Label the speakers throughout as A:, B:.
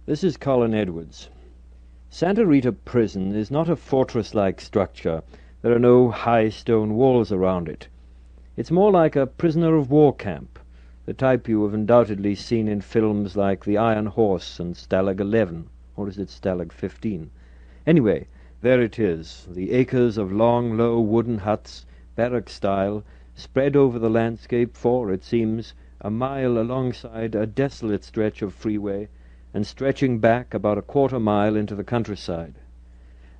A: This is Colin Edwards. Santa Rita Prison is not a fortress-like structure. There are no high stone walls around it. It's more like a prisoner of war camp, the type you have undoubtedly seen in films like The Iron Horse and Stalag 11, or is it Stalag 15? Anyway, there it is, the acres of long, low wooden huts, barrack-style, spread over the landscape for, it seems, a mile alongside a desolate stretch of freeway, and stretching back about a quarter-mile into the countryside.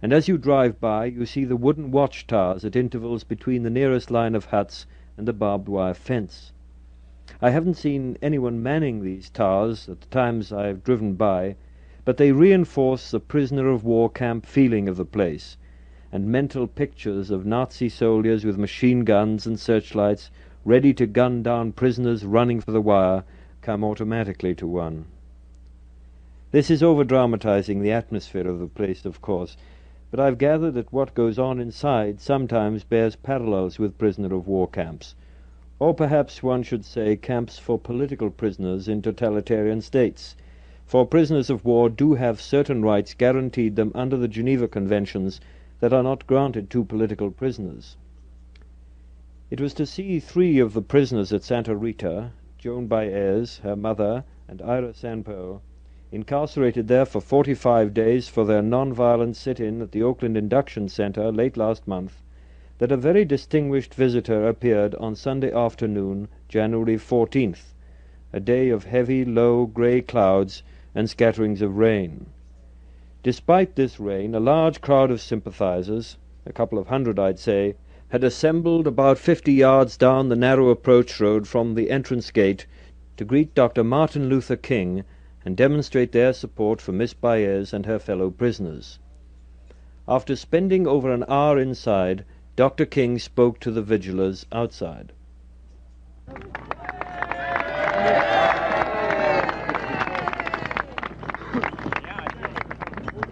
A: And as you drive by, you see the wooden watchtowers at intervals between the nearest line of huts and the barbed wire fence. I haven't seen anyone manning these towers at the times I have driven by, but they reinforce the prisoner of war camp feeling of the place, and mental pictures of Nazi soldiers with machine guns and searchlights ready to gun down prisoners running for the wire come automatically to one. This is over-dramatizing the atmosphere of the place, of course, but I've gathered that what goes on inside sometimes bears parallels with prisoner of war camps, or perhaps one should say camps for political prisoners in totalitarian states, for prisoners of war do have certain rights guaranteed them under the Geneva Conventions that are not granted to political prisoners. It was to see 3 of the prisoners at Santa Rita, Joan Baez, her mother, and Ira Sanpo, incarcerated there for 45 days for their non-violent sit-in at the Oakland Induction Center late last month, that a very distinguished visitor appeared on Sunday afternoon, January 14th, a day of heavy, low, grey clouds and scatterings of rain. Despite this rain, a large crowd of sympathizers, a couple of hundred I'd say, had assembled about 50 yards down the narrow approach road from the entrance gate to greet Dr. Martin Luther King and demonstrate their support for Miss Baez and her fellow prisoners. After spending over an hour inside, Dr. King spoke to the vigilers outside.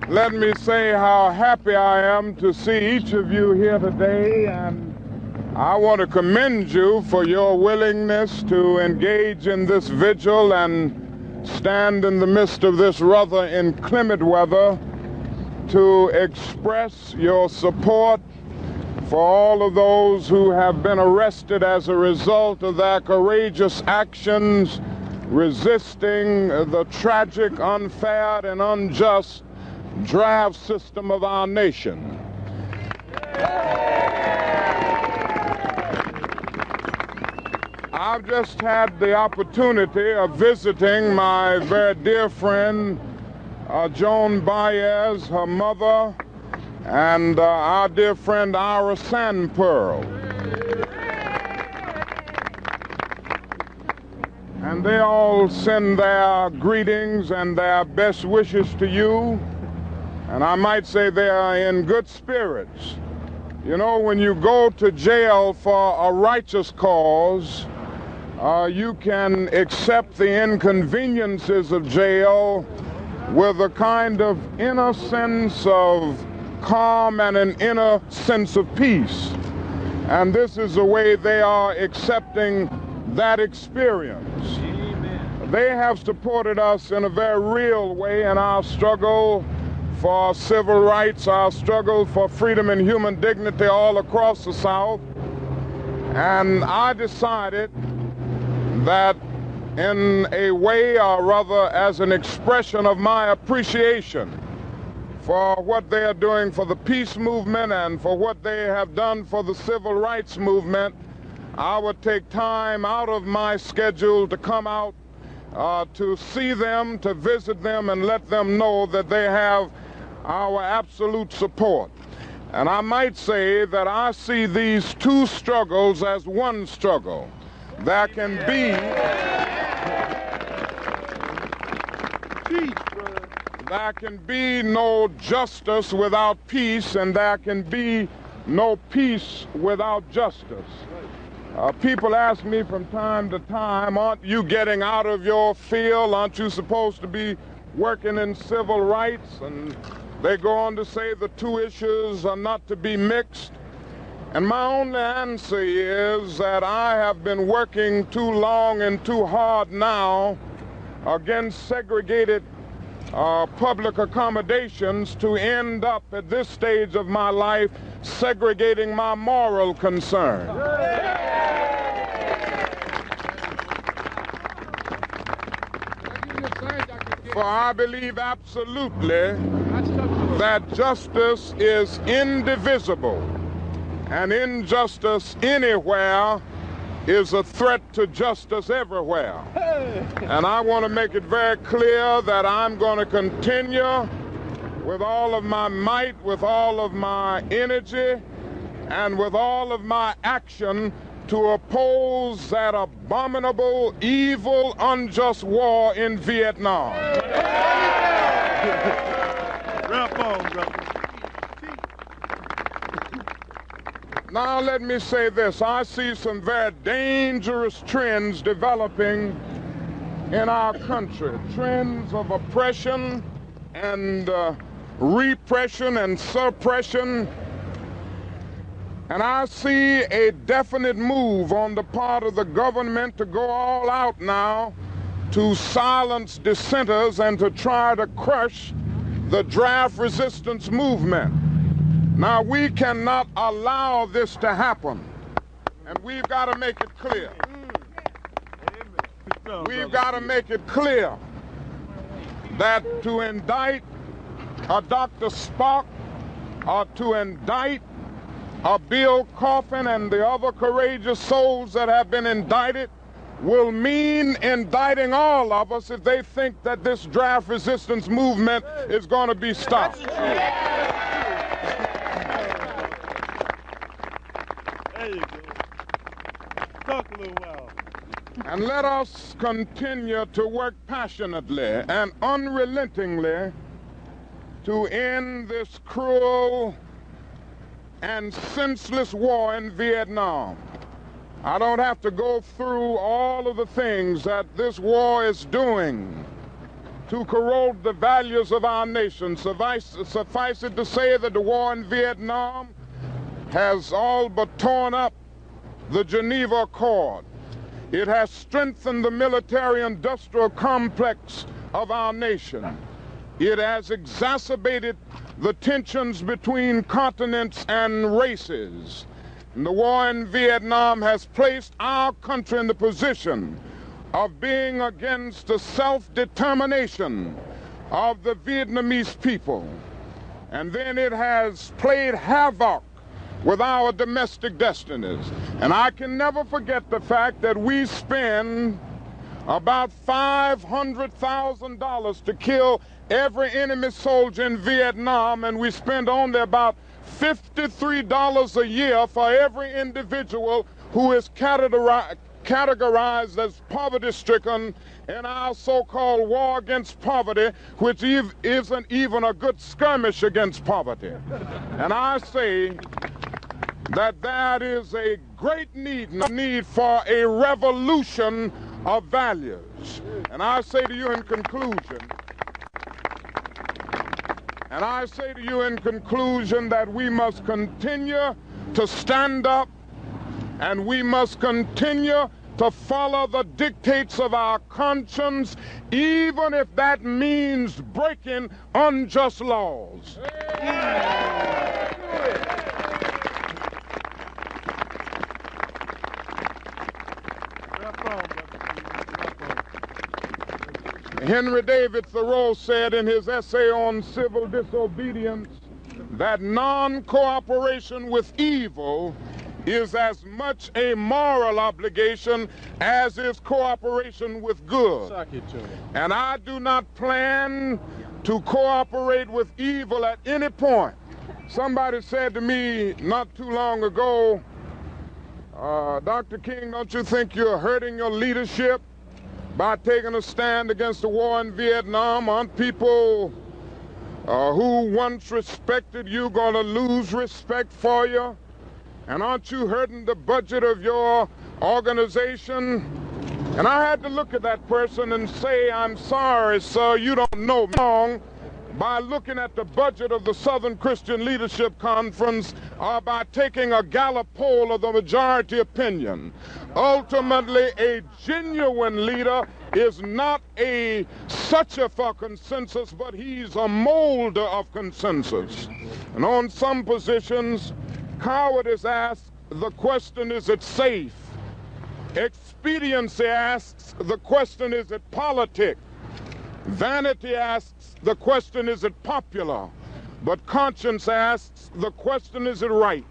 B: Let me say how happy I am to see each of you here today, and I want to commend you for your willingness to engage in this vigil and stand in the midst of this rather inclement weather to express your support for all of those who have been arrested as a result of their courageous actions resisting the tragic, unfair, and unjust draft system of our nation. I've just had the opportunity of visiting my very dear friend, Joan Baez, her mother, and our dear friend, Ira Sanpo. And they all send their greetings and their best wishes to you. And I might say they are in good spirits. You know, when you go to jail for a righteous cause, you can accept the inconveniences of jail with a kind of inner sense of calm and an inner sense of peace. And this is the way they are accepting that experience. Amen. They have supported us in a very real way in our struggle for civil rights, our struggle for freedom and human dignity all across the South. And I decided that in a way, or rather as an expression of my appreciation for what they are doing for the peace movement and for what they have done for the civil rights movement, I would take time out of my schedule to come out to see them, to visit them, and let them know that they have our absolute support. And I might say that I see these 2 struggles as one struggle. There can be no justice without peace, and there can be no peace without justice. People ask me from time to time, aren't you getting out of your field? Aren't you supposed to be working in civil rights? And they go on to say the 2 issues are not to be mixed. And my only answer is that I have been working too long and too hard now against segregated public accommodations to end up at this stage of my life segregating my moral concern. For I believe absolutely that justice is indivisible, and injustice anywhere is a threat to justice everywhere. And I want to make it very clear that I'm going to continue with all of my might, with all of my energy, and with all of my action to oppose that abominable, evil, unjust war in Vietnam. Now let me say this. I see some very dangerous trends developing in our country. Trends of oppression and repression and suppression. And I see a definite move on the part of the government to go all out now to silence dissenters and to try to crush the draft resistance movement. Now, we cannot allow this to happen, and we've got to make it clear. We've got to make it clear that to indict a Dr. Spock or to indict a Bill Coffin and the other courageous souls that have been indicted will mean indicting all of us if they think that this draft resistance movement is going to be stopped.
C: There you go. Talk a little while.
B: And let us continue to work passionately and unrelentingly to end this cruel and senseless war in Vietnam. I don't have to go through all of the things that this war is doing to corrode the values of our nation. Suffice it to say that the war in Vietnam has all but torn up the Geneva Accord. It has strengthened the military-industrial complex of our nation. It has exacerbated the tensions between continents and races. And the war in Vietnam has placed our country in the position of being against the self-determination of the Vietnamese people. And then it has played havoc with our domestic destinies. And I can never forget the fact that we spend about $500,000 to kill every enemy soldier in Vietnam, and we spend only about $53 a year for every individual who is categorized as poverty-stricken in our so-called war against poverty, which isn't even a good skirmish against poverty. And I say that there is a great need for a revolution of values. And I say to you in conclusion, that we must continue to stand up, and we must continue to follow the dictates of our conscience, even if that means breaking unjust laws. Henry David Thoreau said in his essay on civil disobedience that non-cooperation with evil is as much a moral obligation as is cooperation with good. And I do not plan to cooperate with evil at any point. Somebody said to me not too long ago, Dr. King, don't you think you're hurting your leadership by taking a stand against the war in Vietnam? Aren't people who once respected you going to lose respect for you? And aren't you hurting the budget of your organization? And I had to look at that person and say, I'm sorry, sir, you don't know me wrong, by looking at the budget of the Southern Christian Leadership Conference or by taking a Gallup poll of the majority opinion. Ultimately, a genuine leader is not a searcher for consensus, but he's a molder of consensus. And on some positions, cowardice asks the question, is it safe? Expediency asks the question, is it politic? Vanity asks the question, is it popular? But conscience asks the question, is it right?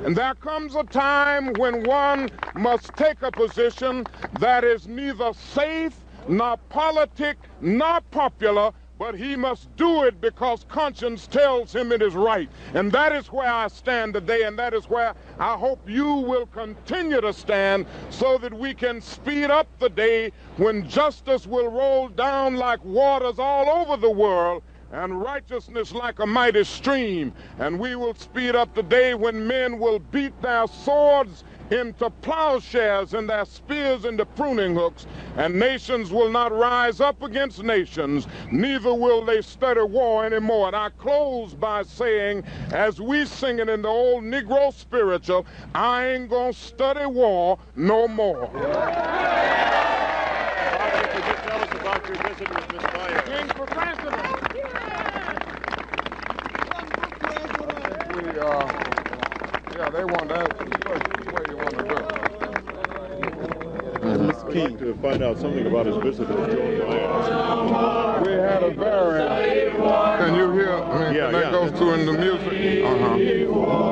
B: And there comes a time when one must take a position that is neither safe, nor politic, nor popular, but he must do it because conscience tells him it is right. And that is where I stand today, and that is where I hope you will continue to stand, so that we can speed up the day when justice will roll down like waters all over the world, and righteousness like a mighty stream. And we will speed up the day when men will beat their swords into plowshares and their spears into pruning hooks, and nations will not rise up against nations, neither will they study war anymore. And I close by saying, as we sing it in the old Negro spiritual, I ain't gonna study war no more.
C: Could you tell us about your visit with Miss Baez?
B: King for president. Yeah, they want to ask the question. Where you want to do it?
C: Miss King, to find out something about his visit with Joan Baez.
B: We had a very... Can you hear? I mean,
C: Yeah,
B: can that
C: yeah.
B: go through in the music?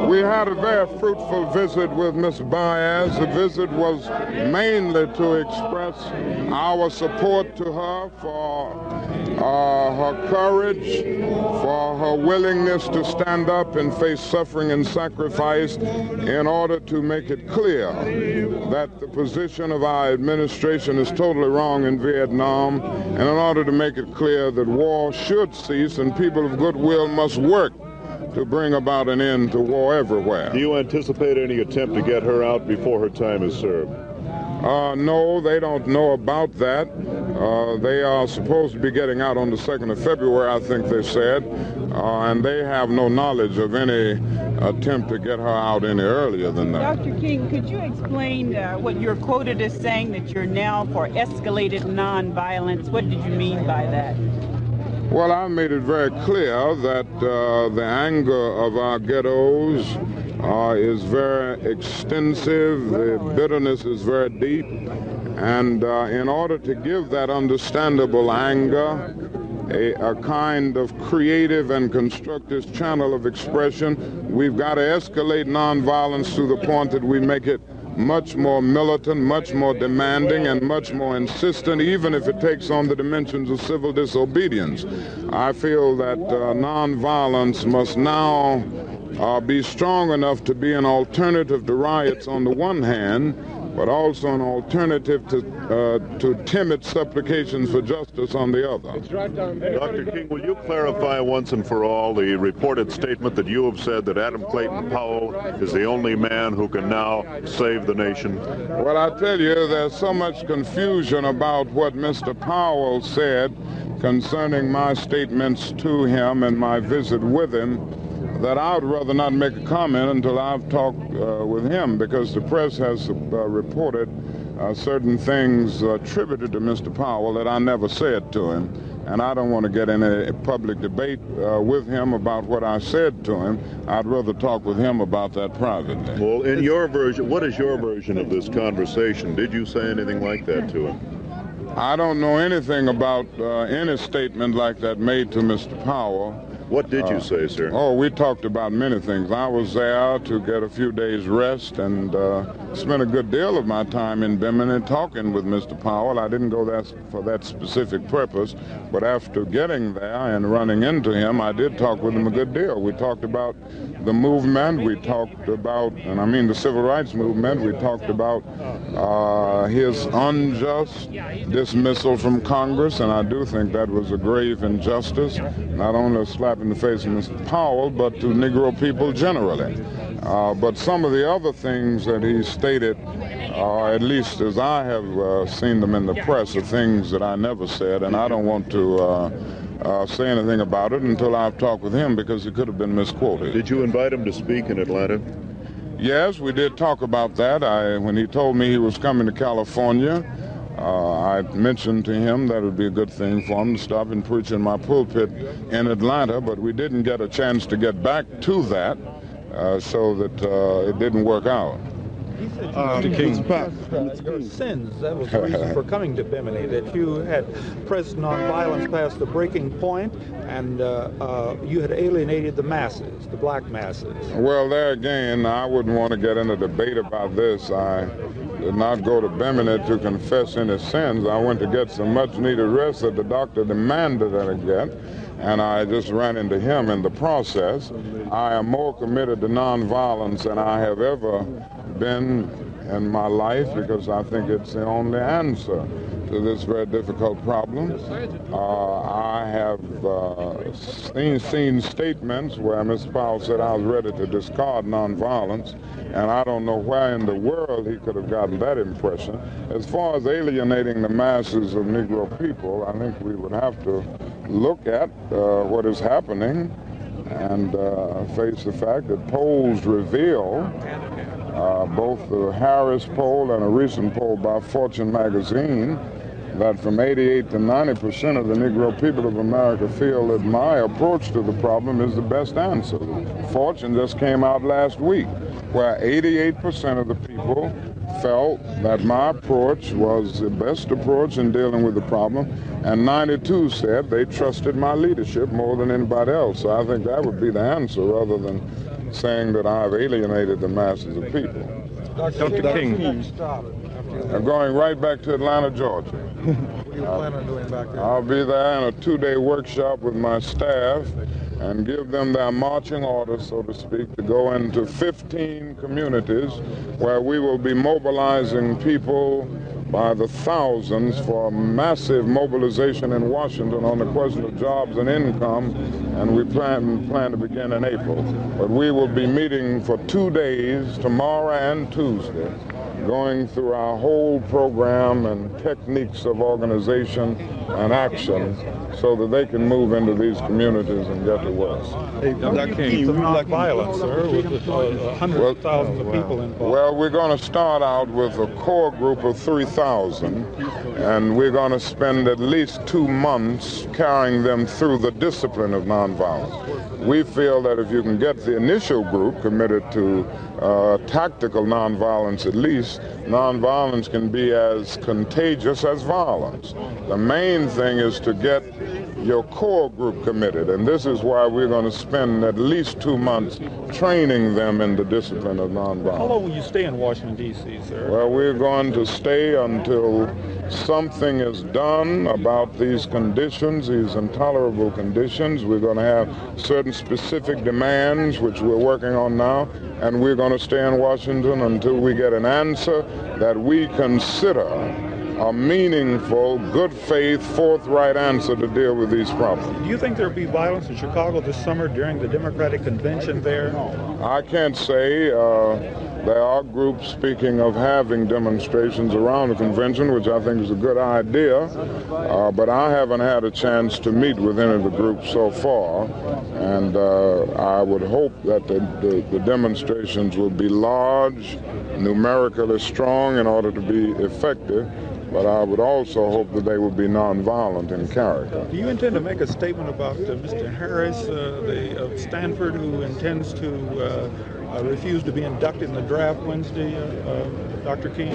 B: We had a very fruitful visit with Miss Baez. The visit was mainly to express our support to her for her courage, for her willingness to stand up and face suffering and sacrifice in order to make it clear that the position of our administration is totally wrong in Vietnam, and in order to make it clear that war should cease and people of goodwill must work to bring about an end to war everywhere.
C: Do you anticipate any attempt to get her out before her time is served?
B: No, they don't know about that. They are supposed to be getting out on the 2nd of February, I think they said, and they have no knowledge of any attempt to get her out any earlier than that.
D: Dr. King, could you explain what you're quoted as saying, that you're now for escalated nonviolence? What did you mean by that?
B: Well, I made it very clear that the anger of our ghettos is very extensive, the bitterness is very deep, and in order to give that understandable anger a kind of creative and constructive channel of expression, we've got to escalate nonviolence to the point that we make it much more militant, much more demanding, and much more insistent, even if it takes on the dimensions of civil disobedience. I feel that nonviolence must now be strong enough to be an alternative to riots on the one hand, but also an alternative to timid supplications for justice on the other.
C: Dr. King, will you clarify once and for all the reported statement that you have said that Adam Clayton Powell is the only man who can now save the nation?
B: Well, I tell you, there's so much confusion about what Mr. Powell said concerning my statements to him and my visit with him, that I would rather not make a comment until I've talked with him, because the press has reported certain things attributed to Mr. Powell that I never said to him, and I don't want to get in a public debate with him about what I said to him. I'd rather talk with him about that privately.
C: Well, in your version, what is your version of this conversation? Did you say anything like that to him?
B: I don't know anything about any statement like that made to Mr. Powell.
C: What did you say, sir?
B: Oh, we talked about many things. I was there to get a few days rest and spent a good deal of my time in Bimini talking with Mr. Powell. I didn't go there for that specific purpose, but after getting there and running into him, I did talk with him a good deal. We talked about the movement. We talked about, and I mean the civil rights movement. We talked about his unjust dismissal from Congress, and I do think that was a grave injustice, not only a slap in the face of Mr. Powell, but to Negro people generally. But some of the other things that he stated, at least as I have seen them in the press, are things that I never said, and I don't want to say anything about it until I've talked with him, because it could have been misquoted.
C: Did you invite him to speak in Atlanta?
B: Yes, we did talk about that. When he told me he was coming to California, I mentioned to him that it would be a good thing for him to stop and preach in my pulpit in Atlanta, but we didn't get a chance to get back to that, so that it didn't work out.
E: Your sins, that was the reason for coming to Bimini, that you had pressed nonviolence past the breaking point, and you had alienated the masses, the black masses.
B: Well, there again, I wouldn't want to get in a debate about this. I did not go to Bimini to confess any sins. I went to get some much-needed rest that the doctor demanded that I get, and I just ran into him in the process. I am more committed to nonviolence than I have ever been in my life, because I think it's the only answer to this very difficult problem. I have seen statements where Ms. Powell said I was ready to discard nonviolence, and I don't know where in the world he could have gotten that impression. As far as alienating the masses of Negro people, I think we would have to look at what is happening and face the fact that polls reveal, both the Harris poll and a recent poll by Fortune magazine, that from 88 to 90% of the Negro people of America feel that my approach to the problem is the best answer. Fortune just came out last week, where 88% of the people felt that my approach was the best approach in dealing with the problem, and 92 said they trusted my leadership more than anybody else. So I think that would be the answer, rather than saying that I've alienated the masses of people.
E: Dr. King.
B: I'm going right back to Atlanta, Georgia.
E: What do you plan on doing back there?
B: I'll be there in a 2-day workshop with my staff and give them their marching orders, so to speak, to go into 15 communities where we will be mobilizing people by the thousands for a massive mobilization in Washington on the question of jobs and income, and we plan to begin in April. But we will be meeting for 2 days, tomorrow and Tuesday, going through our whole program and techniques of organization and action so that they can move into these communities and get to work.
E: Hey, Dr. King, like violence, sir, with hundreds of thousands of people involved.
B: Well, we're going to start out with a core group of 3,000, and we're going to spend at least 2 months carrying them through the discipline of nonviolence. We feel that if you can get the initial group committed to tactical nonviolence, at least, nonviolence can be as contagious as violence. The main thing is to get your core group committed, and this is why we're going to spend at least 2 months training them in the discipline of nonviolence.
E: How long will you stay in Washington, D.C., sir?
B: Well, we're going to stay until something is done about these conditions, these intolerable conditions. We're going to have certain specific demands, which we're working on now, and we're going to stay in Washington until we get an answer that we consider a meaningful, good faith, forthright answer to deal with these problems.
E: Do you think there'll be violence in Chicago this summer during the Democratic convention there?
B: I can't say. There are groups speaking of having demonstrations around the convention, which I think is a good idea, but I haven't had a chance to meet with any of the groups so far, and I would hope that the demonstrations will be large, numerically strong in order to be effective, but I would also hope that they would be nonviolent in character.
E: Do you intend to make a statement about Mr. Harris, of Stanford, who intends to refuse to be inducted in the draft Wednesday, Dr. King?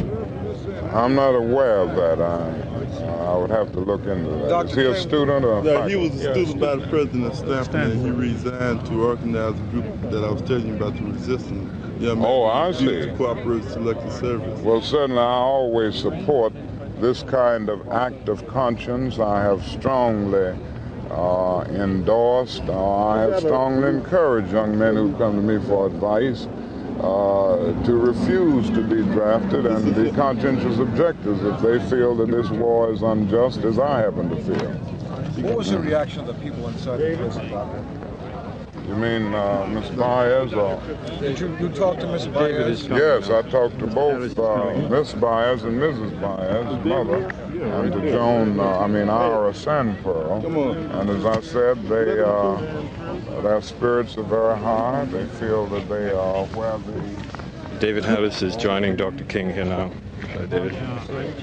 B: I'm not aware of that. I would have to look into that. Is he a student or a faculty?
F: He was a student by the president of Stanford, and he resigned to organize a group that I was telling you about, the resistance.
B: I see.
F: To cooperate with selective service.
B: Well, certainly I always support this kind of act of conscience. I have strongly endorsed, I have strongly encouraged young men who come to me for advice to refuse to be drafted and be conscientious objectors if they feel that this war is unjust, as I happen to feel.
G: What was the reaction of the people inside the prison about that?
B: You mean Ms. Baez? Or?
G: Did you talk to Ms. Baez?
B: Yes, I talked to both Ms. Baez and Mrs. Baez's mother. and to Joan, Ira Sandpearl. And as I said, their spirits are very high. They feel that they are where the...
A: David Harris is joining Dr. King here now. David.
B: They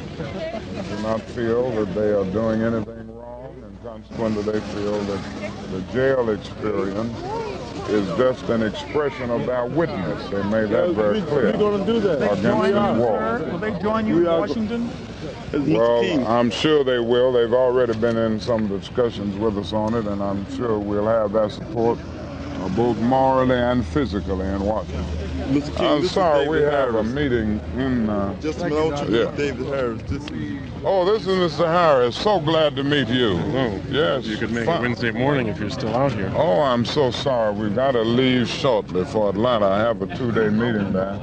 B: do not feel that they are doing anything wrong, and consequently they feel that the jail experience is just an expression of their witness. They made that very clear.
F: We're going to do that.
B: Against the war.
G: Will they join you in Washington?
B: Well, I'm sure they will. They've already been in some discussions with us on it, and I'm sure we'll have their support both morally and physically in Washington.
F: Mr. King,
B: I'm sorry, we have a
F: Harris.
B: meeting in...
F: Just a minute,
B: yeah.
F: David Harris. This is
B: Mr. Harris. So glad to meet you.
H: Oh,
B: yes.
H: You could make it Wednesday morning if you're still out here.
B: Oh, I'm so sorry. We've got to leave shortly for Atlanta. I have a 2-day meeting there.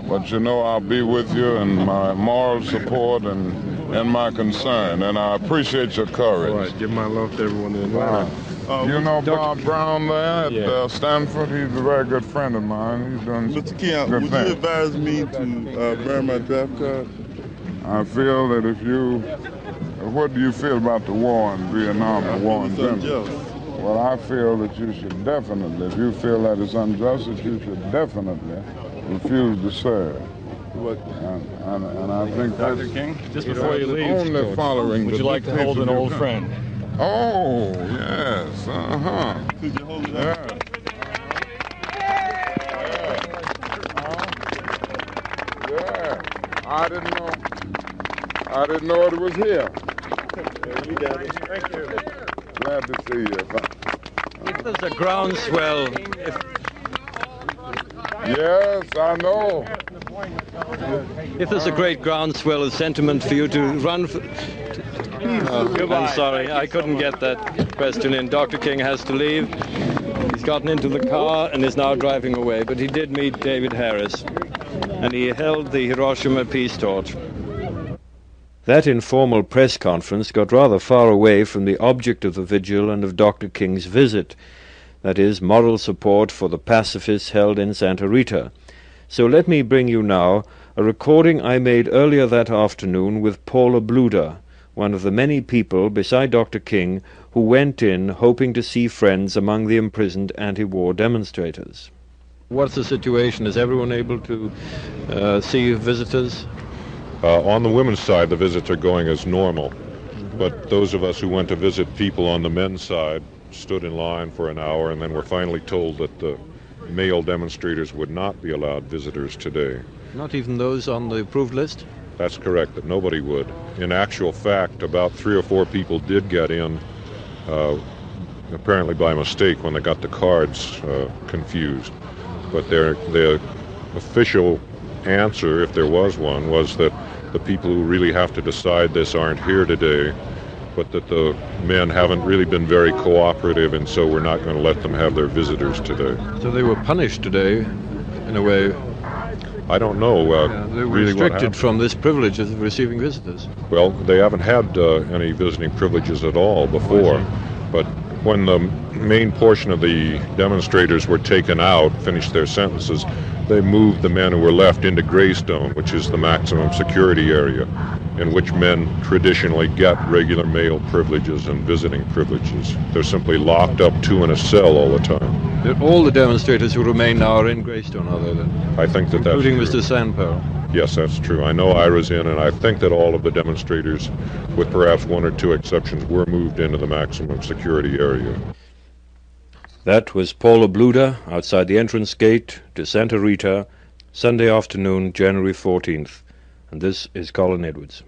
B: But you know I'll be with you in my moral support and my concern. And I appreciate your courage.
H: All right, give my love to everyone in Atlanta.
B: You know Bob Brown there at Stanford? He's a very good friend of mine. He's doing
F: Mr. King,
B: good
F: would
B: things.
F: you advise me to burn my draft card?
B: I feel that what do you feel about the war in Vietnam, the war in general? Well, I feel that you should definitely, if you feel that it's unjust, that you should definitely refuse to serve. And I think
H: Dr. King, just before you leave,
B: only following
H: would you like to hold an old friend?
B: Oh, yes,
F: Could you hold it
B: Yeah.
F: up?
B: Yeah. I didn't know it was here.
F: You got it.
H: Thank you.
B: Glad to see you.
A: If there's a groundswell,
B: Yes, I know.
A: if there's a great groundswell of sentiment for you to run for... I'm sorry, I couldn't get that question in. Dr. King has to leave. He's gotten into the car and is now driving away, but he did meet David Harris, and he held the Hiroshima peace torch. That informal press conference got rather far away from the object of the vigil and of Dr. King's visit, that is, moral support for the pacifists held in Santa Rita. So let me bring you now a recording I made earlier that afternoon with Paula Bluder, one of the many people, beside Dr. King, who went in hoping to see friends among the imprisoned anti-war demonstrators. What's the situation? Is everyone able to see visitors?
C: On the women's side, the visits are going as normal. But those of us who went to visit people on the men's side stood in line for an hour and then were finally told that the male demonstrators would not be allowed visitors today.
A: Not even those on the approved list?
C: That's correct, that nobody would. In actual fact, about 3 or 4 people did get in, apparently by mistake when they got the cards confused. But the official answer, if there was one, was that the people who really have to decide this aren't here today, but that the men haven't really been very cooperative, and so we're not going to let them have their visitors today.
A: So they were punished today, in a way.
C: I don't know
A: They were
C: really what
A: restricted
C: happened.
A: from this privilege of receiving visitors.
C: Well, they haven't had any visiting privileges at all before, but when the main portion of the demonstrators were taken out, finished their sentences, they moved the men who were left into Greystone, which is the maximum security area, in which men traditionally get regular male privileges and visiting privileges. They're simply locked up 2 in a cell all the time.
A: All the demonstrators who remain now are in Greystone, are they then?
C: I think that
A: Including
C: that's true.
A: Mr. Sandpearl.
C: Yes, that's true. I know Ira's in, and I think that all of the demonstrators, with perhaps 1 or 2 exceptions, were moved into the maximum security area.
A: That was Paula Bluder outside the entrance gate to Santa Rita, Sunday afternoon, January 14th. And this is Colin Edwards.